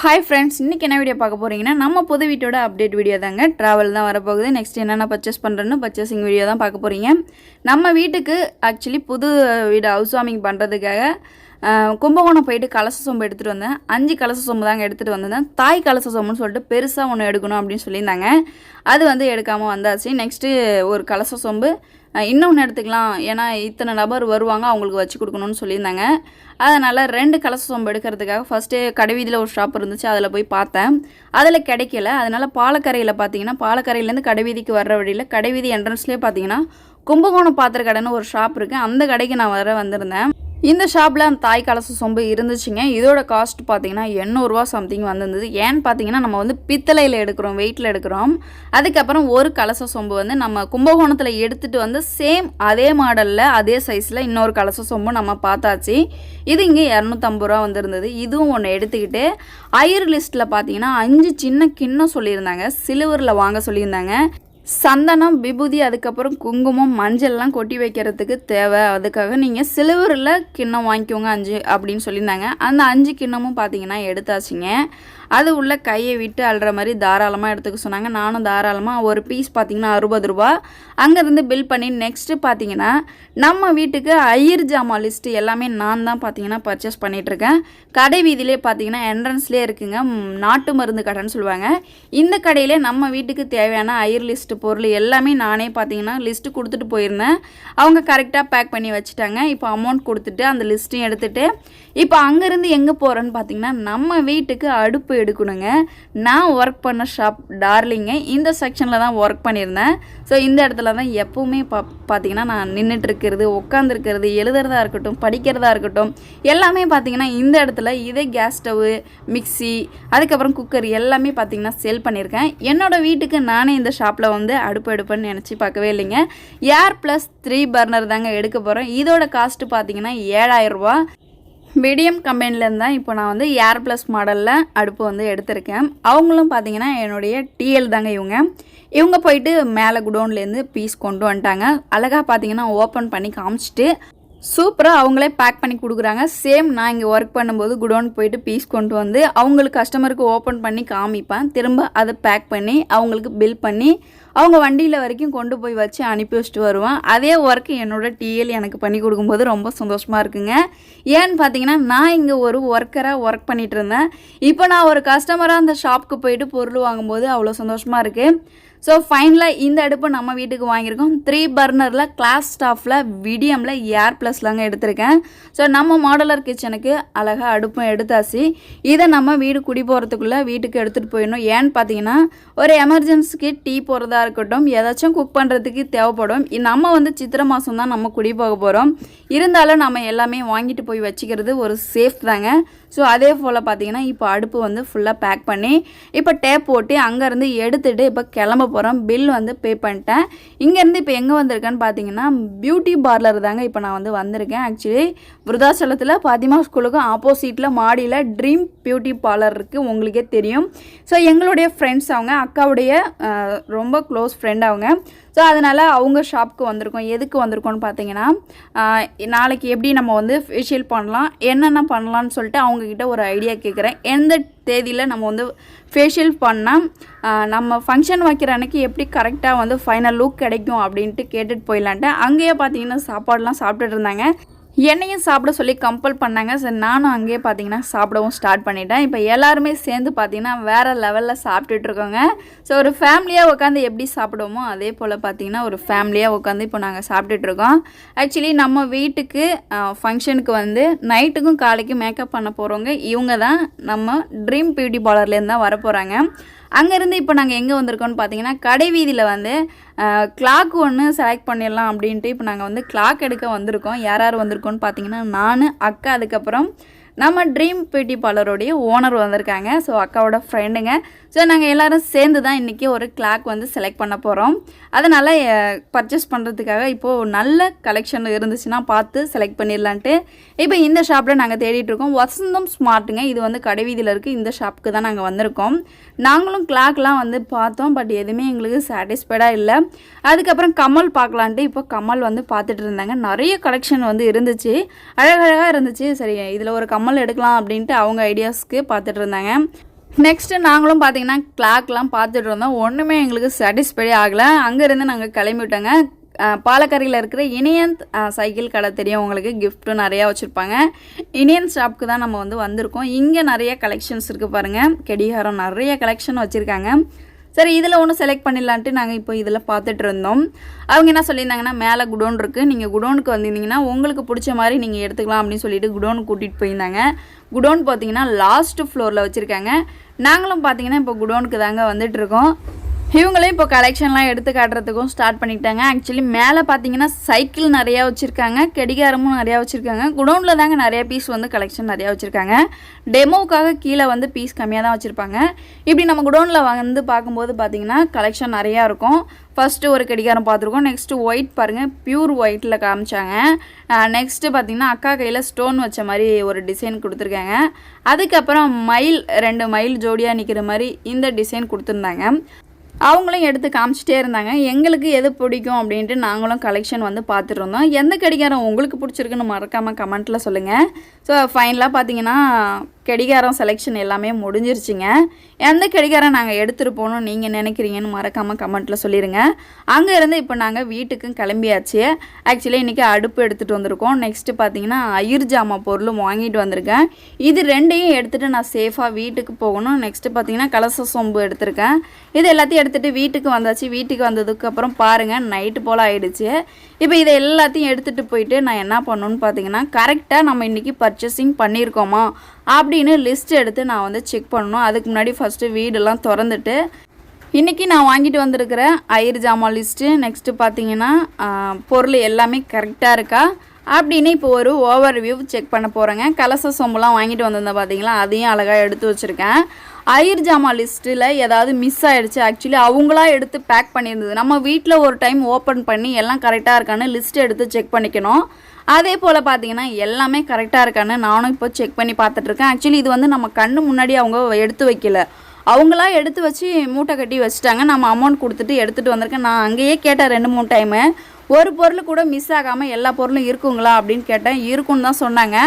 Hi friends, இன்றைக்கி என்ன video பார்க்க போகிறீங்கன்னா நம்ம புது வீட்டோட அப்டேட் வீடியோ தாங்க. ட்ராவல் தான் வரப்போகுது. நெக்ஸ்ட் என்னென்ன பர்ச்சேஸ் பண்ணுறேன்னு பர்ச்சேசிங் வீடியோ தான் பார்க்க போகிறீங்க. நம்ம வீட்டுக்கு ஆக்சுவலி புது வீடு ஹவுஸ் வார்மிங் பண்ணுறதுக்காக கும்பகோணம் போயிட்டு கலச சொம்பு எடுத்துகிட்டு வந்தேன். 5 கலச சொம்பு தாங்க எடுத்துகிட்டு வந்தேன். தாய் கலச சொம்புன்னு சொல்லிட்டு பெருசாக ஒன்று எடுக்கணும் அப்படின்னு சொல்லியிருந்தாங்க. அது வந்து எடுக்காமல் வந்தாச்சு. நெக்ஸ்ட்டு ஒரு கலச சொம்பு இன்னொன்று எடுத்துக்கலாம், ஏன்னா இத்தனை நபர் வருவாங்க, அவங்களுக்கு வச்சு கொடுக்கணும்னு சொல்லியிருந்தாங்க. அதனால் 2 கலச சொம்பு எடுக்கிறதுக்காக ஃபஸ்ட்டு கடைவீதியில் ஒரு ஷாப் இருந்துச்சு, அதில் போய் பார்த்தேன். அதில் கிடைக்கல. அதனால் பாலக்கரையில் பார்த்தீங்கன்னா, பாலக்கரையிலேருந்து கடைவீதிக்கு வர்ற வழியில் கடைவீதி என்ட்ரன்ஸ்லேயே பார்த்தீங்கன்னா கும்பகோணம் பாத்திர கடைன்னு ஒரு ஷாப் இருக்குது. அந்த கடைக்கு நான் வந்திருந்தேன். இந்த ஷாப்பில் அந்த தாய் கலச சொம்பு இருந்துச்சுங்க. இதோட காஸ்ட் பார்த்தீங்கன்னா 800 சம்திங் வந்திருந்தது. ஏன்னு பார்த்தீங்கன்னா நம்ம வந்து பித்தளையில் எடுக்கிறோம், வெயிட்டில் எடுக்கிறோம். அதுக்கப்புறம் ஒரு கலச சொம்பு வந்து நம்ம கும்பகோணத்தில் எடுத்துகிட்டு வந்து சேம் அதே மாடலில் அதே சைஸில் இன்னொரு கலச சொம்பு நம்ம பார்த்தாச்சு. இது இங்கே 250 வந்திருந்தது. இதுவும் ஒன்று எடுத்துக்கிட்டு ஐயர் லிஸ்ட்டில் பார்த்தீங்கன்னா 5 சின்ன கிண்ணம் சொல்லியிருந்தாங்க. சில்வரில் வாங்க சொல்லியிருந்தாங்க. சந்தனம், விபூதி, அதுக்கப்புறம் குங்குமம், மஞ்சள்லாம் கொட்டி வைக்கிறதுக்கு தேவை. அதுக்காக நீங்கள் சில்வரில் கிண்ணம் வாங்கிக்கோங்க 5 அப்படின்னு சொல்லியிருந்தாங்க. அந்த 5 கிண்ணமும் பார்த்தீங்கன்னா எடுத்தாச்சுங்க. அது உள்ள கையை விட்டு அள்ளுற மாதிரி தாராளமாக எடுத்துக்க சொன்னாங்க. நானும் தாராளமாக ஒரு பீஸ் பார்த்தீங்கன்னா 60 ரூபா அங்கேருந்து பில் பண்ணி நெக்ஸ்ட்டு பார்த்தீங்கன்னா நம்ம வீட்டுக்கு ஐயர் ஜாமா லிஸ்ட்டு எல்லாமே நான் தான் பார்த்தீங்கன்னா பர்ச்சேஸ் பண்ணிகிட்ருக்கேன். கடை வீதியிலே பார்த்தீங்கன்னா என்ட்ரன்ஸ்லேயே இருக்குங்க, நாட்டு மருந்து கடைன்னு சொல்லுவாங்க. இந்த கடையிலே நம்ம வீட்டுக்கு தேவையான ஐயர் லிஸ்ட்டு பொருள் எல்லாமே நானே பார்த்தீங்கன்னா லிஸ்ட்டு கொடுத்துட்டு போயிருந்தேன். அவங்க கரெக்டாக பேக் பண்ணி வச்சுட்டாங்க. இப்போ அமௌண்ட் கொடுத்துட்டு அந்த லிஸ்ட்டையும் எடுத்துகிட்டு இப்போ அங்கேருந்து எங்கே போகிறேன்னு பார்த்தீங்கன்னா நம்ம வீட்டுக்கு அடுப்பு எடுக்கணுங்க. நான் ஒர்க் பண்ண ஷாப் டார்லிங்க இந்த செக்ஷனில் தான் ஒர்க் பண்ணியிருந்தேன். ஸோ இந்த இடத்துல தான் எப்போவுமே பார்த்தீங்கன்னா நான் நின்றுட்டுருக்கிறது, உட்காந்துருக்கிறது, எழுதுறதா இருக்கட்டும், படிக்கிறதா இருக்கட்டும், எல்லாமே பார்த்தீங்கன்னா இந்த இடத்துல இதே கேஸ் ஸ்டவ்வு, மிக்சி, அதுக்கப்புறம் குக்கர் எல்லாமே பார்த்தீங்கன்னா சேல் பண்ணியிருக்கேன். என்னோடய வீட்டுக்கு நானே இந்த ஷாப்பில் வந்து அடுப்பு எடுப்பேன்னு நினச்சி பார்க்கவே இல்லைங்க. ஏர் ப்ளஸ் 3 பர்னர் தாங்க எடுக்க போகிறேன். இதோட காஸ்ட்டு பார்த்தீங்கன்னா 7000 ரூபா. மீடியம் கம்பெனிலேருந்து தான் இப்போ நான் வந்து ஏர் ப்ளஸ் மாடலில் அடுப்பு வந்து எடுத்திருக்கேன். அவங்களும் பார்த்தீங்கன்னா என்னுடைய டிஎல் தாங்க. இவங்க போயிட்டு மேலே குடோன்லேருந்து பீஸ் கொண்டு வந்துட்டாங்க. அழகாக பார்த்தீங்கன்னா ஓப்பன் பண்ணி காமிச்சிட்டு சூப்பராக அவங்களே பேக் பண்ணி கொடுக்குறாங்க. சேம் நான் இங்கே ஒர்க் பண்ணும்போது குடோனுக்கு போயிட்டு பீஸ் கொண்டு வந்து அவங்களுக்கு கஸ்டமருக்கு ஓப்பன் பண்ணி காமிப்பேன். திரும்ப அதை பேக் பண்ணி அவங்களுக்கு பில் பண்ணி அவங்க வண்டியில் வரைக்கும் கொண்டு போய் வச்சு அனுப்பி வச்சுட்டு வருவேன். அதே ஒர்க்கு என்னோடய டிஎல் எனக்கு பண்ணி கொடுக்கும்போது ரொம்ப சந்தோஷமாக இருக்குங்க. ஏன்னு பார்த்தீங்கன்னா நான் இங்கே ஒரு ஒர்க்கராக ஒர்க் பண்ணிகிட்டு இருந்தேன். இப்போ நான் ஒரு கஸ்டமராக அந்த ஷாப்புக்கு போயிட்டு பொருள் வாங்கும்போது அவ்வளோ சந்தோஷமாக இருக்குது. ஸோ ஃபைனலாக இந்த அடுப்பு நம்ம வீட்டுக்கு வாங்கியிருக்கோம். 3 பர்னரில் கிளாஸ் ஸ்டாஃபில் விடியமில் ஏர் ப்ளஸ்லாங்க எடுத்திருக்கேன். ஸோ நம்ம மாடலர் கிச்சனுக்கு அழகாக அடுப்பும் எடுத்தாச்சு. இதை நம்ம வீடு குடி போகிறதுக்குள்ளே வீட்டுக்கு எடுத்துகிட்டு போயிடணும். ஏன்னு பார்த்தீங்கன்னா ஒரு எமர்ஜென்சிக்கு டீ போகிறதா இருக்கட்டும், ஏதாச்சும் குக் பண்ணுறதுக்கு தேவைப்படும். நம்ம வந்து சித்திரை மாதம் தான் நம்ம குடி போக போகிறோம். இருந்தாலும் நம்ம எல்லாமே வாங்கிட்டு போய் வச்சுக்கிறது ஒரு சேஃப் தாங்க. ஸோ அதே போல் பார்த்தீங்கன்னா இப்போ அடுப்பு வந்து ஃபுல்லாக பேக் பண்ணி இப்போ டேப் போட்டு அங்கேருந்து எடுத்துகிட்டு இப்போ கிளம்ப போகிறோம். பில் வந்து பே பண்ணிட்டேன். இங்கேருந்து இப்போ எங்கே வந்திருக்கேன்னு பார்த்தீங்கன்னா பியூட்டி பார்லர் தாங்க இப்போ நான் வந்து வந்திருக்கேன். ஆக்சுவலி விருதாச்சலத்தில் பாத்திமா ஸ்கூலுக்கும் ஆப்போசிட்டில் மாடியில் ட்ரீம் பியூட்டி பார்லர் இருக்குது, உங்களுக்கே தெரியும். ஸோ எங்களுடைய ஃப்ரெண்ட்ஸ், அவங்க அக்காவுடைய ரொம்ப க்ளோஸ் ஃப்ரெண்ட் அவங்க. ஸோ அதனால் அவங்க ஷாப்புக்கு வந்திருக்கோம். எதுக்கு வந்திருக்கோன்னு பார்த்தீங்கன்னா நாளைக்கு எப்படி நம்ம வந்து ஃபேஷியல் பண்ணலாம், என்னென்ன பண்ணலான்னு சொல்லிட்டு அவங்கக்கிட்ட ஒரு ஐடியா கேட்குறேன். எந்த தேதியில் நம்ம வந்து ஃபேஷியல் பண்ணால் நம்ம ஃபங்க்ஷன் வைக்கிற அன்றைக்கி எப்படி கரெக்டாக வந்து ஃபைனல் லுக் கிடைக்கும் அப்படின்ட்டு கேட்டுட்டு போயிடலான்ட்டு அங்கேயே பார்த்தீங்கன்னா சாப்பாடெலாம் சாப்பிட்டுட்டு இருந்தாங்க. என்னையும் சாப்பிட சொல்லி கம்பல் பண்ணாங்க. சரி, நானும் அங்கேயே பார்த்தீங்கன்னா சாப்பிடவும் ஸ்டார்ட் பண்ணிட்டேன். இப்போ எல்லாருமே சேர்ந்து பார்த்தீங்கன்னா வேறு லெவலில் சாப்பிட்டுட்ருக்கோங்க. ஸோ ஒரு ஃபேமிலியாக உட்காந்து எப்படி சாப்பிடுவோமோ அதே போல் பார்த்தீங்கன்னா ஒரு ஃபேமிலியாக உட்காந்து இப்போ நாங்கள் சாப்பிட்டுட்ருக்கோம். ஆக்சுவலி நம்ம வீட்டுக்கு ஃபங்க்ஷனுக்கு வந்து நைட்டுக்கும் காலைக்கும் மேக்கப் பண்ண போகிறவங்க இவங்க தான். நம்ம ட்ரீம் பியூட்டி பார்லர்லேருந்து தான் வர போகிறாங்க. அங்கேருந்து இப்போ நாங்கள் எங்கே வந்திருக்கோன்னு பார்த்தீங்கன்னா கடை வீதியில் வந்து கிளாக் ஒன்று செலக்ட் பண்ணிடலாம் அப்படின்ட்டு இப்போ நாங்கள் வந்து கிளாக் எடுக்க வந்திருக்கோம். யார் யார் வந்திருக்கோன்னு பார்த்தீங்கன்னா நான், அக்கா, அதுக்கப்புறம் நம்ம ட்ரீம் பியூட்டி பார்லரோடைய ஓனர் வந்திருக்காங்க. ஸோ அக்காவோட ஃப்ரெண்டுங்க. ஸோ நாங்கள் எல்லோரும் சேர்ந்து தான் இன்றைக்கி ஒரு கிளாக் வந்து செலக்ட் பண்ண போகிறோம். அதனால் பர்ச்சேஸ் பண்ணுறதுக்காக இப்போது நல்ல கலெக்ஷன் இருந்துச்சுன்னா பார்த்து செலக்ட் பண்ணிடலான்ட்டு இப்போ இந்த ஷாப்பில் நாங்கள் தேடிட்டுருக்கோம். வசந்தம் ஸ்மார்ட்டுங்க, இது வந்து கடைவீதியில் இருக்குது. இந்த ஷாப்புக்கு தான் நாங்கள் வந்திருக்கோம். நாங்களும் கிளாக்லாம் வந்து பார்த்தோம், பட் எதுவுமே எங்களுக்கு சாட்டிஸ்ஃபைடாக இல்லை. அதுக்கப்புறம் கமல் பார்க்கலான்ட்டு இப்போ கமல் வந்து பார்த்துட்டு இருந்தாங்க. நிறைய கலெக்ஷன் வந்து இருந்துச்சு, அழகழகாக இருந்துச்சு. சரி, இதில் ஒரு கமல் எடுக்கலாம் அப்படின்ட்டு அவங்க ஐடியாஸ்க்கு பார்த்துட்டு இருந்தாங்க. நெக்ஸ்ட்டு நாங்களும் பார்த்தீங்கன்னா கிளாக்லாம் பார்த்துட்டு இருந்தோம். ஒன்றுமே எங்களுக்கு சாட்டிஸ்ஃபை ஆகலை. அங்கேருந்து நாங்கள் கிளம்பிவிட்டோங்க. பாலக்கரையில் இருக்கிற இனியன் சைக்கிள் கடை தெரியும் உங்களுக்கு, கிஃப்ட்டும் நிறையா வச்சுருப்பாங்க. இனியன் ஷாப்புக்கு தான் நம்ம வந்திருக்கோம். இங்கே நிறைய கலெக்ஷன்ஸ் இருக்குது பாருங்கள். கடிகாரம் நிறைய கலெக்ஷன் வச்சுருக்காங்க. சரி, இதில் ஒன்று செலக்ட் பண்ணிடலான்ட்டு நாங்கள் இப்போ இதில் பார்த்துட்டு இருந்தோம். அவங்க என்ன சொல்லியிருந்தாங்கன்னா, மேலே குடோன் இருக்குது, நீங்கள் குடோனுக்கு வந்திருந்தீங்கன்னா உங்களுக்கு பிடிச்ச மாதிரி நீங்கள் எடுத்துக்கலாம் அப்படின்னு சொல்லிட்டு குடோனுக்கு கூட்டிகிட்டு போயிருந்தாங்க. குடோன் பார்த்தீங்கன்னா லாஸ்ட்டு ஃப்ளோரில் வச்சுருக்காங்க. நாங்களும் பார்த்தீங்கன்னா இப்போ குடோனுக்கு தாங்க வந்துட்டுருக்கோம். இவங்களே இப்போ கலெக்ஷன்லாம் எடுத்து காட்டுறதுக்கும் ஸ்டார்ட் பண்ணிட்டாங்க. ஆக்சுவலி மேலே பார்த்தீங்கன்னா சைக்கிள் நிறையா வச்சுருக்காங்க, கடிகாரமும் நிறையா வச்சுருக்காங்க. குடோனில் தாங்க நிறையா பீஸ் கலெக்ஷன் நிறையா வச்சுருக்காங்க. டெமோவுக்காக கீழே பீஸ் கம்மியாக தான் வச்சுருப்பாங்க. இப்படி நம்ம குடோனில் பார்க்கும்போது பார்த்தீங்கன்னா கலெக்ஷன் நிறையா இருக்கும். ஃபஸ்ட்டு ஒரு கடிகாரம் பார்த்துருக்கோம். நெக்ஸ்ட்டு ஒயிட் பாருங்கள், பியூர் ஒயிட்டில் காமிச்சாங்க. நெக்ஸ்ட்டு பார்த்திங்கன்னா அக்கா கையில் ஸ்டோன் வச்ச மாதிரி ஒரு டிசைன் கொடுத்துருக்காங்க. அதுக்கப்புறம் மயில் 2 மயில் ஜோடியாக நிற்கிற மாதிரி இந்த டிசைன் கொடுத்துருந்தாங்க. அவங்களும் எடுத்து காமிச்சிட்டே இருந்தாங்க. எங்களுக்கு எது பிடிக்கும் அப்படின்ட்டு நாங்களும் கலெக்ஷன் பார்த்துட்டு இருந்தோம். எந்த கடிகாரம் உங்களுக்கு பிடிச்சிருக்குன்னு மறக்காமல் கமெண்ட்டில் சொல்லுங்கள். ஸோ ஃபைனலாக பார்த்தீங்கன்னா கடிகாரம் செலெக்ஷன் எல்லாமே முடிஞ்சிருச்சுங்க. எந்த கடிகாரம் நாங்கள் எடுத்துகிட்டு போகணும் நீங்கள் நினைக்கிறீங்கன்னு மறக்காமல் கமெண்ட்டில் சொல்லிடுங்க. அங்கே இருந்து இப்போ நாங்கள் வீட்டுக்கும் கிளம்பியாச்சு. ஆக்சுவலி இன்றைக்கி அடுப்பு எடுத்துகிட்டு வந்திருக்கோம். நெக்ஸ்ட்டு பார்த்தீங்கன்னா ஐயர் ஜாமா பொருளும் வாங்கிட்டு வந்திருக்கேன். இது ரெண்டையும் எடுத்துகிட்டு நான் சேஃபாக வீட்டுக்கு போகணும். நெக்ஸ்ட்டு பார்த்தீங்கன்னா கலச சொம்பு எடுத்திருக்கேன். இது எல்லாத்தையும் எடுத்துகிட்டு வீட்டுக்கு வந்தாச்சு. வீட்டுக்கு வந்ததுக்கப்புறம் பாருங்கள் நைட்டு போல் ஆகிடுச்சு. இப்போ இதை எல்லாத்தையும் எடுத்துகிட்டு போயிட்டு நான் என்ன பண்ணணுன்னு பார்த்தீங்கன்னா, கரெக்டாக நம்ம இன்றைக்கி பர்ச்சேசிங் பண்ணியிருக்கோமா அப்படின்னு லிஸ்ட் எடுத்து நான் செக் பண்ணணும். அதுக்கு முன்னாடி ஃபஸ்ட்டு வீடெல்லாம் திறந்துட்டு இன்றைக்கி நான் வாங்கிட்டு வந்திருக்கிற ஐயர் ஜாமான் லிஸ்ட்டு, நெக்ஸ்ட்டு பார்த்தீங்கன்னா பொருள் எல்லாமே கரெக்டாக இருக்கா அப்படின்னு இப்போ ஒரு ஓவர் வியூ செக் பண்ண போகிறேங்க. கலச சொம்புலாம் வாங்கிட்டு வந்திருந்தேன் பார்த்தீங்களா, அதையும் அழகாக எடுத்து வச்சுருக்கேன். ஐயர் ஜாமான் லிஸ்ட்டில் ஏதாவது மிஸ் ஆகிடுச்சு. ஆக்சுவலி அவங்களா எடுத்து பேக் பண்ணியிருந்தது. நம்ம வீட்டில் ஒரு டைம் ஓப்பன் பண்ணி எல்லாம் கரெக்டாக இருக்கான்னு லிஸ்ட் எடுத்து செக் பண்ணிக்கணும். அதே போல் பார்த்தீங்கன்னா எல்லாமே கரெக்டாக இருக்கான்னு நானும் இப்போ செக் பண்ணி பார்த்துட்ருக்கேன். ஆக்சுவலி இது நம்ம கண்ணு முன்னாடி அவங்க எடுத்து வைக்கல, அவங்களா எடுத்து வச்சு மூட்டை கட்டி வச்சுட்டாங்க. நம்ம அமௌண்ட் கொடுத்துட்டு எடுத்துகிட்டு வந்திருக்கேன். நான் அங்கேயே கேட்டேன் 2-3 டைமு, ஒரு பொருள் கூட மிஸ் ஆகாமல் எல்லா பொருளும் இருக்குங்களா அப்படின்னு கேட்டேன். இருக்குன்னு தான் சொன்னாங்க.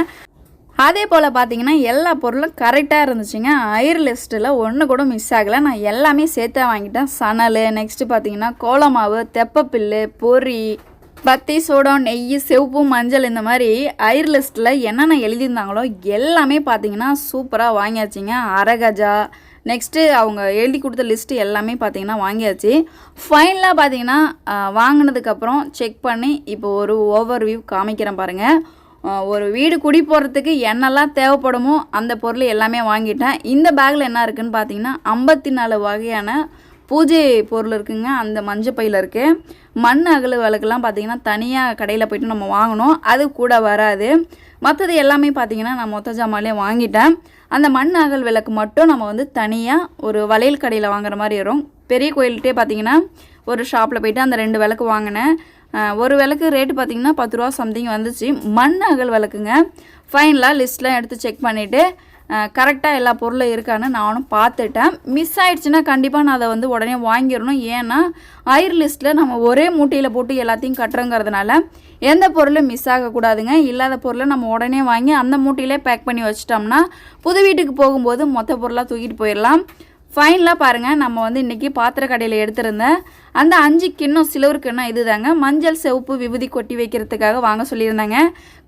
அதே போல் பார்த்தீங்கன்னா எல்லா பொருளும் கரெக்டாக இருந்துச்சுங்க. ஐயர் லிஸ்ட்டில் ஒன்று கூட மிஸ் ஆகலை. நான் எல்லாமே சேர்த்தா வாங்கிட்டேன். சணல், நெக்ஸ்ட்டு பார்த்தீங்கன்னா கோலமாவு, தெப்பப்பில்லு, பொரி, பத்தி, சோடம், நெய், சிவப்பு, மஞ்சள், இந்த மாதிரி ஐயர் லிஸ்ட்டில் என்னென்ன எழுதியிருந்தாங்களோ எல்லாமே பார்த்தீங்கன்னா சூப்பராக வாங்கியாச்சுங்க. அரகஜா, நெக்ஸ்ட்டு அவங்க எழுதி கொடுத்த லிஸ்ட்டு எல்லாமே பார்த்தீங்கன்னா வாங்கியாச்சு. ஃபைனலாக பார்த்தீங்கன்னா வாங்கினதுக்கப்புறம் செக் பண்ணி இப்போ ஒரு ஓவர் வியூ காமிக்கிறேன் பாருங்கள். ஒரு வீடு குடி போகிறதுக்கு என்னெல்லாம் தேவைப்படுமோ அந்த பொருள் எல்லாமே வாங்கிட்டேன். இந்த பேக்கில் என்ன இருக்குதுன்னு பார்த்தீங்கன்னா 54 வகையான பூஜை பொருள் இருக்குங்க. அந்த மஞ்சள் பையில் இருக்குது. மண் அகல் விளக்குலாம் பார்த்தீங்கன்னா தனியாக கடையில் போய்ட்டு நம்ம வாங்கணும், அது கூட வராது. மற்றது எல்லாமே பார்த்தீங்கன்னா நான் மொத்த ஜாமான்லேயே வாங்கிட்டேன். அந்த மண் அகல் விளக்கு மட்டும் நம்ம தனியாக ஒரு வளையல் கடையில் வாங்குற மாதிரி வரும். பெரிய கோயில்கிட்டே பார்த்தீங்கன்னா ஒரு ஷாப்பில் போய்ட்டு அந்த 2 விளக்கு வாங்கினேன். ஒரு விளக்கு ரேட்டு பார்த்திங்கன்னா 10 ரூபா சம்திங் வந்துச்சு. மண் அகல் விளக்குங்க. ஃபைனலாக லிஸ்ட்லாம் எடுத்து செக் பண்ணிவிட்டு கரெக்டாக எல்லா பொருளும் இருக்கான்னு நானும் பார்த்துட்டேன். மிஸ் ஆகிடுச்சுன்னா கண்டிப்பாக நான் அதை உடனே வாங்கிடணும். ஏன்னா ஐயர் லிஸ்ட்டில் நம்ம ஒரே மூட்டையில் போட்டு எல்லாத்தையும் கட்டுறோங்கிறதுனால எந்த பொருளும் மிஸ் ஆகக்கூடாதுங்க. இல்லாத பொருளை நம்ம உடனே வாங்கி அந்த மூட்டையிலே பேக் பண்ணி வச்சிட்டோம்னா புது வீட்டுக்கு போகும்போது மொத்த பொருளாக தூக்கிட்டு போயிடலாம். ஃபைனலாக பாருங்கள், நம்ம இன்றைக்கி பாத்திர கடையில் எடுத்திருந்தேன் அந்த 5 கிண்ணம் சில்வர் கிண்ணம் இது தாங்க. மஞ்சள், சிவப்பு, விபூதி கொட்டி வைக்கிறதுக்காக வாங்க சொல்லியிருந்தாங்க.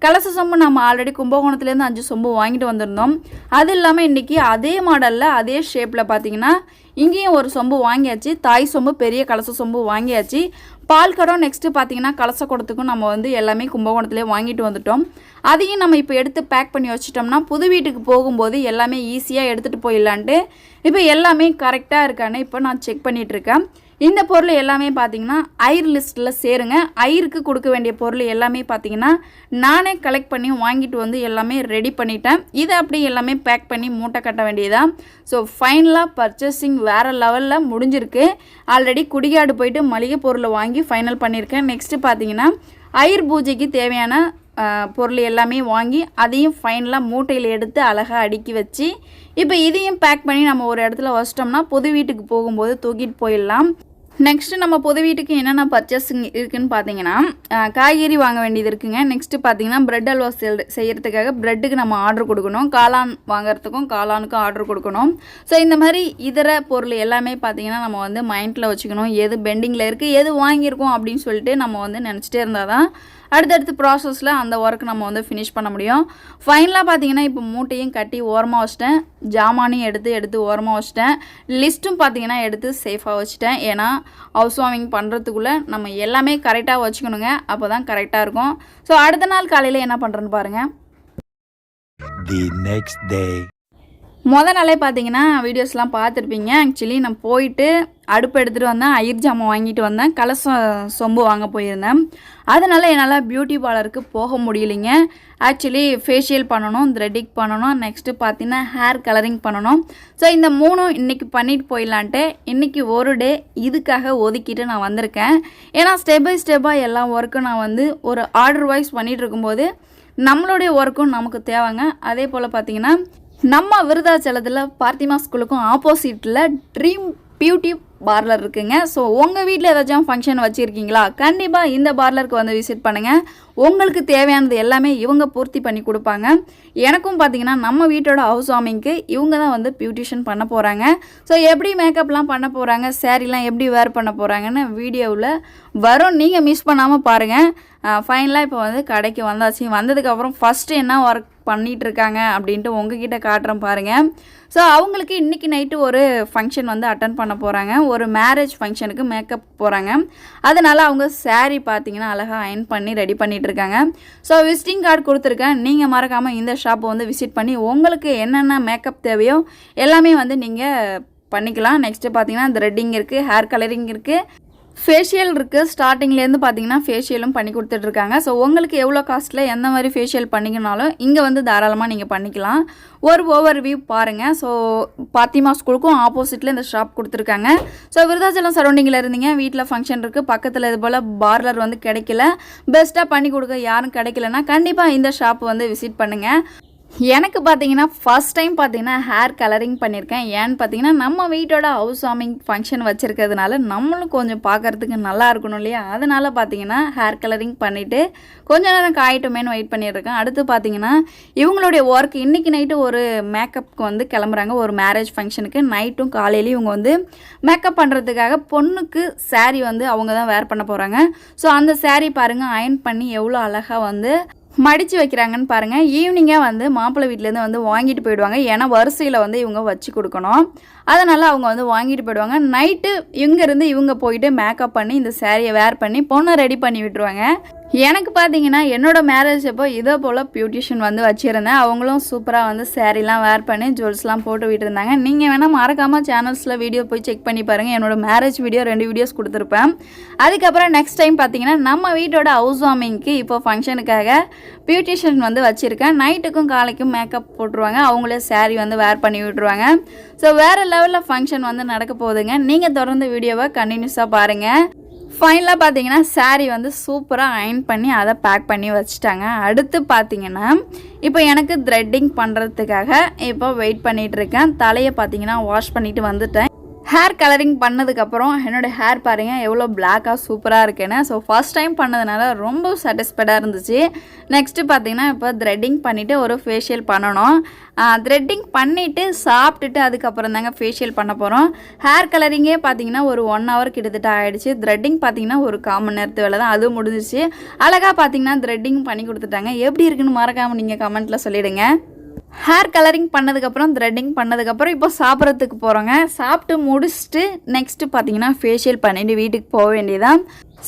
கலச சொம்பு நம்ம ஆல்ரெடி கும்பகோணத்துலேருந்து 5 சொம்பு வாங்கிட்டு வந்திருந்தோம். அது இல்லாமல் இன்றைக்கி அதே மாடலில் அதே ஷேப்பில் பார்த்தீங்கன்னா இங்கேயும் ஒரு சொம்பு வாங்கியாச்சு. தாய் சொம்பு, பெரிய கலச சொம்பு வாங்கியாச்சு. பால் குடம், நெக்ஸ்ட்டு பார்த்தீங்கன்னா கலச குடத்துக்கும் நம்ம எல்லாமே கும்பகோணத்துலேயே வாங்கிட்டு வந்துட்டோம். அதையும் நம்ம இப்போ எடுத்து பேக் பண்ணி வச்சிட்டோம்னா புது வீட்டுக்கு போகும்போது எல்லாமே ஈஸியாக எடுத்துகிட்டு போயிடலான்ட்டு இப்போ எல்லாமே கரெக்டாக இருக்கான்னு இப்போ நான் செக் பண்ணிகிட்ருக்கேன். இந்த பொருள் எல்லாமே பார்த்தீங்கன்னா ஐயர் லிஸ்ட்டில் சேருங்க. ஐயருக்கு கொடுக்க வேண்டிய பொருள் எல்லாமே பார்த்தீங்கன்னா நானே கலெக்ட் பண்ணி வாங்கிட்டு எல்லாமே ரெடி பண்ணிட்டேன். இதை அப்படி எல்லாமே பேக் பண்ணி மூட்டை கட்ட வேண்டியதான். ஸோ ஃபைனலாக பர்ச்சேசிங் வேறு லெவலில் முடிஞ்சிருக்கு. ஆல்ரெடி குடிகாடு போயிட்டு மளிகை பொருளை வாங்கி ஃபைனல் பண்ணியிருக்கேன். நெக்ஸ்ட்டு பார்த்தீங்கன்னா ஐயர் பூஜைக்கு தேவையான பொருள் எல்லாமே வாங்கி அதையும் ஃபைனலாக மூட்டையில் எடுத்து அழகாக அடுக்கி வச்சு இப்போ இதையும் பேக் பண்ணி நம்ம ஒரு இடத்துல வச்சிட்டோம்னா புது வீட்டுக்கு போகும்போது தூக்கிட்டு போயிடலாம். நெக்ஸ்ட்டு நம்ம புது வீட்டுக்கு என்னென்ன பர்ச்சேஸிங் இருக்குதுன்னு பார்த்தீங்கன்னா காய்கறி வாங்க வேண்டியது இருக்குங்க. நெக்ஸ்ட்டு பார்த்தீங்கன்னா பிரெட் அல்வா செய்கிறதுக்காக ப்ரெட்டுக்கு நம்ம ஆர்டர் கொடுக்கணும். காளான் வாங்குறதுக்கும் காளானுக்கும் ஆர்டர் கொடுக்கணும். ஸோ இந்த மாதிரி இதர பொருள் எல்லாமே பார்த்தீங்கன்னா நம்ம வந்து மைண்டில் வச்சுக்கணும். எது பெண்டிங்கில் இருக்குது, எது வாங்கியிருக்கோம் அப்படின்னு சொல்லிட்டு நம்ம வந்து நினச்சிட்டே இருந்தால் தான் அடுத்தடுத்து ப்ராசஸில் அந்த ஒர்க் நம்ம வந்து ஃபினிஷ் பண்ண முடியும். ஃபைனலாக பார்த்தீங்கன்னா இப்போ மூட்டையும் கட்டி ஓரமாக வச்சிட்டேன், ஜாமானையும் எடுத்து ஓரமாக வச்சிட்டேன், லிஸ்ட்டும் பார்த்தீங்கன்னா எடுத்து சேஃபாக வச்சுட்டேன். ஏன்னா ஹவுஸ் வார்மிங் பண்ணுறதுக்குள்ளே நம்ம எல்லாமே கரெக்டாக வச்சுக்கணுங்க, அப்போ தான் கரெக்டாக இருக்கும். ஸோ அடுத்த நாள் காலையில் என்ன பண்ணுறேன்னு பாருங்கள். நாளே பார்த்தீங்கன்னா வீடியோஸ்லாம் பார்த்துருப்பீங்க. ஆக்சுவலி நான் போயிட்டு அடுப்பு எடுத்துகிட்டு வந்தேன், ஐயர் ஜாமான் வாங்கிட்டு வந்தேன், கலசம் சொம்பு வாங்க போயிருந்தேன். அதனால் என்னால் பியூட்டி பார்லருக்கு போக முடியலைங்க. ஆக்சுவலி ஃபேஷியல் பண்ணணும், த்ரெட்டிங் பண்ணணும், நெக்ஸ்ட்டு பார்த்தீங்கன்னா ஹேர் கலரிங் பண்ணணும். ஸோ இந்த 3ம் இன்றைக்கி பண்ணிட்டு போயிடலான்ட்டு இன்றைக்கி ஒரு டே இதுக்காக ஒதுக்கிட்டு நான் வந்திருக்கேன். ஏன்னா ஸ்டெப் பை ஸ்டெப்பாக எல்லா ஒர்க்கும் நான் வந்து ஒரு ஆர்டர் வைஸ் பண்ணிகிட்டு இருக்கும்போது நம்மளுடைய ஒர்க்கும் நமக்கு தேவைங்க. அதே போல் பார்த்தீங்கன்னா நம்ம விருதாச்சலத்தில் பார்த்திமா ஸ்கூலுக்கும் ஆப்போசிட்டில் ட்ரீம் பியூட்டி பார்லர் இருக்குங்க. ஸோ உங்கள் வீட்டில் ஏதாச்சும் ஃபங்க்ஷன் வச்சுருக்கீங்களா, கண்டிப்பாக இந்த பார்லருக்கு வந்து விசிட் பண்ணுங்கள். உங்களுக்கு தேவையானது எல்லாமே இவங்க பூர்த்தி பண்ணி கொடுப்பாங்க. எனக்கும் பார்த்தீங்கன்னா நம்ம வீட்டோட ஹவுஸ் வார்மிங்க்கு இவங்க தான் வந்து பியூட்டிஷியன் பண்ண போகிறாங்க. ஸோ எப்படி மேக்கப்லாம் பண்ண போகிறாங்க, சேரீலாம் எப்படி வேர் பண்ண போகிறாங்கன்னு வீடியோவில் வரும், நீங்கள் மிஸ் பண்ணாமல் பாருங்கள். ஃபைனலாக இப்போ வந்து கடைக்கு வந்தாச்சு. வந்ததுக்கப்புறம் ஃபஸ்ட்டு என்ன ஒர்க் பண்ணிகிட்ருக்காங்க அப்படின்ட்டு உங்ககிட்ட காட்டுறேன் பாருங்கள். ஸோ அவங்களுக்கு இன்றைக்கி நைட்டு ஒரு ஃபங்க்ஷன் வந்து அட்டன் பண்ண போகிறாங்க. ஒரு மேரேஜ் ஃபங்க்ஷனுக்கு மேக்கப் போகிறாங்க. அதனால் அவங்க சாரீ பார்த்தீங்கன்னா அழகாக அயன் பண்ணி ரெடி பண்ணிகிட்ருக்காங்க. ஸோ விசிட்டிங் கார்டு கொடுத்துருக்கேன், நீங்கள் மறக்காமல் இந்த ஷாப்பை வந்து விசிட் பண்ணி உங்களுக்கு என்னென்ன மேக்கப் தேவையோ எல்லாமே வந்து நீங்கள் பண்ணிக்கலாம். நெக்ஸ்ட்டு பார்த்தீங்கன்னா த்ரெட்டிங் இருக்குது, ஹேர் கலரிங் இருக்குது, ஃபேஷியல் இருக்குது. ஸ்டார்டிங்லேருந்து பார்த்தீங்கன்னா ஃபேஷியலும் பண்ணி கொடுத்துட்ருக்காங்க. ஸோ உங்களுக்கு எவ்வளோ காஸ்ட்டில் எந்த மாதிரி ஃபேஷியல் பண்ணிக்கனாலும் இங்கே வந்து தாராளமாக நீங்கள் பண்ணிக்கலாம். ஒரு ஓவர் வியூ பாருங்கள். ஸோ பார்த்திமா ஸ்கூலுக்கும் ஆப்போசிட்டில் இந்த ஷாப் கொடுத்துருக்காங்க. ஸோ விருதாச்சலம் சரௌண்டிங்கில் இருந்தீங்க, வீட்டில் ஃபங்க்ஷன் இருக்குது, பக்கத்தில் இது போல் பார்லர் வந்து கிடைக்கல, பெஸ்ட்டாக பண்ணி கொடுக்க யாரும் கிடைக்கலன்னா கண்டிப்பாக இந்த ஷாப் வந்து விசிட் பண்ணுங்கள். எனக்கு பார்த்தீங்கன்னா ஃபஸ்ட் டைம் பார்த்தீங்கன்னா ஹேர் கலரிங் பண்ணியிருக்கேன். ஏன்னு பார்த்தீங்கன்னா நம்ம வீட்டோட ஹவுஸ் வார்மிங் ஃபங்க்ஷன் வச்சுருக்கிறதுனால நம்மளும் கொஞ்சம் பார்க்குறதுக்கு நல்லா இருக்கணும் இல்லையா, அதனால் பார்த்தீங்கன்னா ஹேர் கலரிங் பண்ணிவிட்டு கொஞ்சம் நேரம் காயிட்டுமேனு வெயிட் பண்ணியிருக்கேன். அடுத்து பார்த்தீங்கன்னா இவங்களுடைய ஒர்க் இன்றைக்கி நைட்டு ஒரு மேக்கப்புக்கு வந்து கிளம்புறாங்க, ஒரு மேரேஜ் ஃபங்க்ஷனுக்கு. நைட்டும் காலையிலையும் இவங்க வந்து மேக்கப் பண்ணுறதுக்காக பொண்ணுக்கு சாரீ வந்து அவங்க தான் வேர் பண்ண போகிறாங்க. ஸோ அந்த சாரீ பாருங்கள் அயன் பண்ணி எவ்வளோ அழகாக வந்து மடித்து வைக்கிறாங்கன்னு பாருங்கள். ஈவினிங்காக வந்து மாப்பிள்ளை வீட்டிலேருந்து வந்து வாங்கிட்டு போயிடுவாங்க. ஏன்னா வரிசையில் வந்து இவங்க வச்சு கொடுக்கணும், அதனால் அவங்க வந்து வாங்கிட்டு போயிடுவாங்க. நைட்டு இங்கேருந்து இவங்க போயிட்டு மேக்கப் பண்ணி இந்த சாரியை வேர் பண்ணி பொண்ணை ரெடி பண்ணி விட்டுருவாங்க. எனக்கு பார்த்தீங்கன்னா என்னோடய மேரேஜ் அப்போ இதே போல் பியூட்டிஷியன் வந்து வச்சுருந்தேன். அவங்களும் சூப்பராக வந்து சாரீலாம் வேர் பண்ணி ஜுவல்ஸ்லாம் போட்டு விட்டுருந்தாங்க. நீங்கள் வேணால் மறக்காமல் சேனல்ஸில் வீடியோ போய் செக் பண்ணி பாருங்கள். என்னோடய மேரேஜ் வீடியோ 2 வீடியோஸ் கொடுத்துருப்பேன். அதுக்கப்புறம் நெக்ஸ்ட் டைம் பார்த்தீங்கன்னா நம்ம வீட்டோட ஹவுஸ் வார்மிங்க்கு இப்போ ஃபங்க்ஷனுக்காக பியூட்டிஷியன் வந்து வச்சுருக்கேன். நைட்டுக்கும் காலைக்கும் மேக்கப் போட்டுருவாங்க, அவங்களே சாரீ வந்து வேர் பண்ணி விட்டுருவாங்க. ஸோ வேறு லெவலில் ஃபங்க்ஷன் வந்து நடக்க போகுதுங்க. நீங்கள் தொடர்ந்து வீடியோவை கண்டினியூஸாக பாருங்கள். ஃபைனலாக பார்த்தீங்கன்னா சாரீ வந்து சூப்பராக அயன் பண்ணி அதை பேக் பண்ணி வச்சுட்டாங்க. அடுத்து பார்த்தீங்கன்னா இப்போ எனக்கு த்ரெட்டிங் பண்ணுறதுக்காக இப்போ வெயிட் பண்ணிகிட்ருக்கேன். தலையை பார்த்தீங்கன்னா வாஷ் பண்ணிவிட்டு வந்துட்டேன். ஹேர் கலரிங் பண்ணதுக்கப்புறம் என்னோடய ஹேர் பாருங்கள் எவ்வளோ பிளாக்காக சூப்பராக இருக்குன்னு. ஸோ ஃபஸ்ட் டைம் பண்ணதுனால ரொம்ப சாட்டிஸ்ஃபைடாக இருந்துச்சு. நெக்ஸ்ட்டு பார்த்தீங்கன்னா இப்போ த்ரெட்டிங் பண்ணிவிட்டு ஒரு ஃபேஷியல் பண்ணணும். த்ரெட்டிங் பண்ணிவிட்டு சாப்பிட்டுட்டு அதுக்கப்புறம் தாங்க ஃபேஷியல் பண்ண போகிறோம். ஹேர் கலரிங்கே பார்த்தீங்கன்னா ஒரு 1 hour கிட்டத்தட்ட ஆகிடுச்சு. த்ரெட்டிங் பார்த்தீங்கன்னா ஒரு 1/4 மணி நேரத்து வேலை தான், அது முடிஞ்சிச்சு. அழகாக பார்த்தீங்கன்னா த்ரெட்டிங் பண்ணி கொடுத்துட்டாங்க. எப்படி இருக்குன்னு மறக்காமல் நீங்கள் கமெண்ட்டில் சொல்லிவிடுங்க. ஹேர் கலரிங் பண்ணதுக்கப்புறம் த்ரெட்டிங் பண்ணதுக்கப்புறம் இப்போ சாப்பிட்றதுக்கு போகிறோங்க. சாப்பிட்டு முடிச்சுட்டு நெக்ஸ்ட்டு பார்த்தீங்கன்னா ஃபேஷியல் பண்ணிவிட்டு வீட்டுக்கு போக வேண்டியதான்.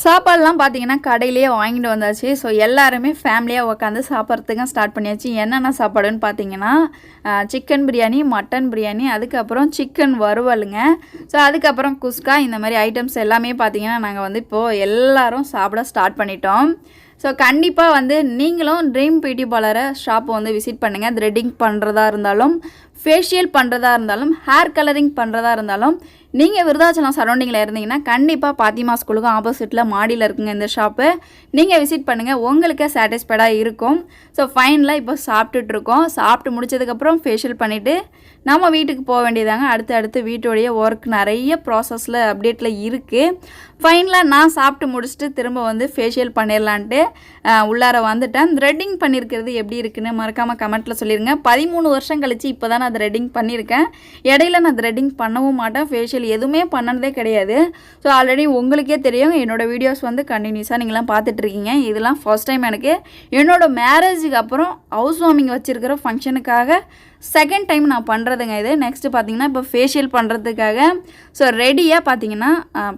சாப்பாடுலாம் பார்த்தீங்கன்னா கடையிலேயே வாங்கிட்டு வந்தாச்சு. ஸோ எல்லாருமே ஃபேமிலியாக உட்காந்து சாப்பிட்றதுக்கு ஸ்டார்ட் பண்ணியாச்சு. என்னென்ன சாப்பாடுன்னு பார்த்தீங்கன்னா சிக்கன் பிரியாணி, மட்டன் பிரியாணி, அதுக்கப்புறம் சிக்கன் வறுவலுங்க. ஸோ அதுக்கப்புறம் குஸ்கா, இந்த மாதிரி ஐட்டம்ஸ் எல்லாமே பார்த்தீங்கன்னா நாங்கள் வந்து இப்போது எல்லோரும் சாப்பிட ஸ்டார்ட் பண்ணிட்டோம். ஸோ கண்டிப்பாக வந்து நீங்களும் ட்ரீம் பியூட்டி பார்லரை ஷாப்பை வந்து விசிட் பண்ணுங்கள். த்ரெட்டிங் பண்ணுறதா இருந்தாலும் ஃபேஷியல் பண்ணுறதா இருந்தாலும் ஹேர் கலரிங் பண்ணுறதா இருந்தாலும் நீங்கள் விருதாச்சலம் சரௌண்டிங்கில் இருந்தீங்கன்னா கண்டிப்பாக பாத்திமா ஸ்கூலுக்கும் ஆப்போசிட்டில் மாடியில் இருக்குங்க இந்த ஷாப்பு. நீங்கள் விசிட் பண்ணுங்கள், உங்களுக்கே சாட்டிஸ்ஃபைடாக இருக்கும். ஸோ ஃபைனலாக இப்போ சாப்பிட்டுட்ருக்கோம். சாப்பிட்டு முடிச்சதுக்கப்புறம் ஃபேஷியல் பண்ணிவிட்டு நம்ம வீட்டுக்கு போக வேண்டியதாங்க. அடுத்து வீட்டோடைய ஒர்க் நிறைய ப்ராசஸில் அப்டேட்டில் இருக்குது. ஃபைனலாக நான் சாப்பிட்டு முடிச்சுட்டு திரும்ப வந்து ஃபேஷியல் பண்ணிடலான்ட்டு உள்ளார வந்துட்டேன். த்ரெட்டிங் பண்ணியிருக்கிறது எப்படி இருக்குன்னு மறக்காமல் கமெண்ட்டில் சொல்லிடுங்க. 13 வருஷம் கழிச்சு இப்போ தான் நான் த்ரெட்டிங் பண்ணியிருக்கேன். இடையில நான் த்ரெட்டிங் பண்ணவும் மாட்டேன், ஃபேஷியல் எதுவுமே பண்ணனதே கிடையாது. ஸோ ஆல்ரெடி உங்களுக்கே தெரியும், என்னோடய வீடியோஸ் வந்து கண்டினியூஸாக நீங்களாம் பார்த்துட்ருக்கீங்க. இதெல்லாம் ஃபர்ஸ்ட் டைம் எனக்கு. என்னோடய மேரேஜுக்கு அப்புறம் ஹவுஸ் வார்மிங் வச்சுருக்கிற ஃபங்க்ஷனுக்காக செகண்ட் டைம் நான் பண்ணுறதுங்க இது. நெக்ஸ்ட்டு பார்த்தீங்கன்னா இப்போ ஃபேஷியல் பண்ணுறதுக்காக ஸோ ரெடியாக பார்த்தீங்கன்னா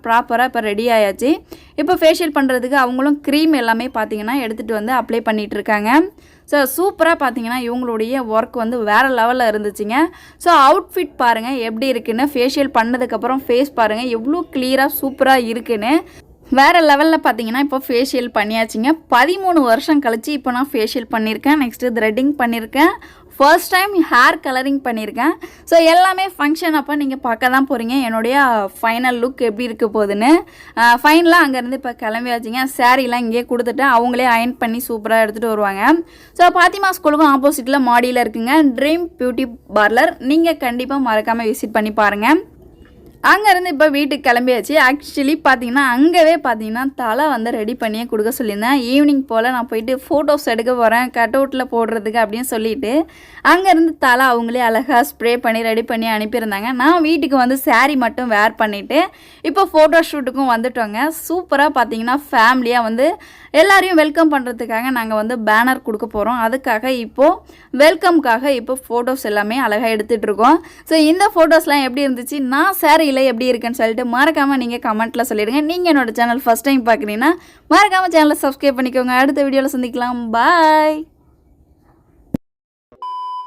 ப்ராப்பராக இப்போ ரெடி ஆயாச்சு. இப்போ ஃபேஷியல் பண்ணுறதுக்கு அவங்களும் க்ரீம் எல்லாமே பார்த்தீங்கன்னா எடுத்துகிட்டு வந்து அப்ளை பண்ணிகிட்ருக்காங்க. ஸோ சூப்பராக பார்த்தீங்கன்னா இவங்களுடைய ஒர்க் வந்து வேறு லெவலில் இருந்துச்சுங்க. ஸோ அவுட்ஃபிட் பாருங்கள் எப்படி இருக்குன்னு, ஃபேஷியல் பண்ணதுக்கப்புறம் ஃபேஸ் பாருங்கள் எவ்வளோ கிளியராக சூப்பராக இருக்குன்னு. வேறு லெவலில் பார்த்தீங்கன்னா இப்போ ஃபேஷியல் பண்ணியாச்சுங்க. 13 வருஷம் கழிச்சு இப்போ நான் ஃபேஷியல் பண்ணியிருக்கேன். நெக்ஸ்ட்டு த்ரெட்டிங் பண்ணியிருக்கேன். ஃபர்ஸ்ட் டைம் ஹேர் கலரிங் பண்ணியிருக்கேன். ஸோ எல்லாமே ஃபங்க்ஷன் அப்போ நீங்கள் பார்க்க தான் போகிறீங்க என்னுடைய ஃபைனல் லுக் எப்படி இருக்க போகுதுன்னு. ஃபைனலாக அங்கேருந்து இப்போ கிளம்பியாச்சுங்க. சாரீலாம் இங்கேயே கொடுத்துட்டு அவங்களே அயன் பண்ணி சூப்பராக எடுத்துகிட்டு வருவாங்க. ஸோ பாத்திமா ஸ்கூலுக்கும் ஆப்போசிட்டில் மாடியில் இருக்குங்க ட்ரீம் பியூட்டி பார்லர். நீங்கள் கண்டிப்பாக மறக்காமல் விசிட் பண்ணி பாருங்கள். அங்கேருந்து இப்போ வீட்டுக்கு கிளம்பியாச்சு. ஆக்சுவலி பார்த்தீங்கன்னா அங்கேவே பார்த்தீங்கன்னா தலை வந்து ரெடி பண்ணியே கொடுக்க சொல்லியிருந்தேன். ஈவினிங் போல் நான் போயிட்டு ஃபோட்டோஸ் எடுக்க போகிறேன் கட் அவுட்டில் போடுறதுக்கு அப்படின்னு சொல்லிட்டு அங்கேருந்து தலை அவங்களே அழகாக ஸ்ப்ரே பண்ணி ரெடி பண்ணி அனுப்பியிருந்தாங்க. நான் வீட்டுக்கு வந்து சாரீ மட்டும் வேர் பண்ணிவிட்டு இப்போ ஃபோட்டோ ஷூட்டுக்கும் வந்துட்டோங்க. சூப்பராக பார்த்தீங்கன்னா ஃபேமிலியாக வந்து எல்லாரையும் வெல்கம் பண்ணுறதுக்காக நாங்கள் வந்து பேனர் கொடுக்க போகிறோம். அதுக்காக இப்போது வெல்கம்காக இப்போ ஃபோட்டோஸ் எல்லாமே அழகாக எடுத்துகிட்ருக்கோம். ஸோ இந்த ஃபோட்டோஸ்லாம் எப்படி இருந்துச்சு, நான் சாரீ எப்படி இருக்குன்னு சொல்லிட்டு மறக்காமல் நீங்கள் கமெண்ட்டில் சொல்லிடுங்க. நீங்கள் என்னோட சேனல் ஃபஸ்ட் டைம் பார்க்குறீங்கன்னா மறக்காமல் சேனலை சப்ஸ்கிரைப் பண்ணிக்கோங்க. அடுத்த வீடியோவில் சந்திக்கலாம். பாய்.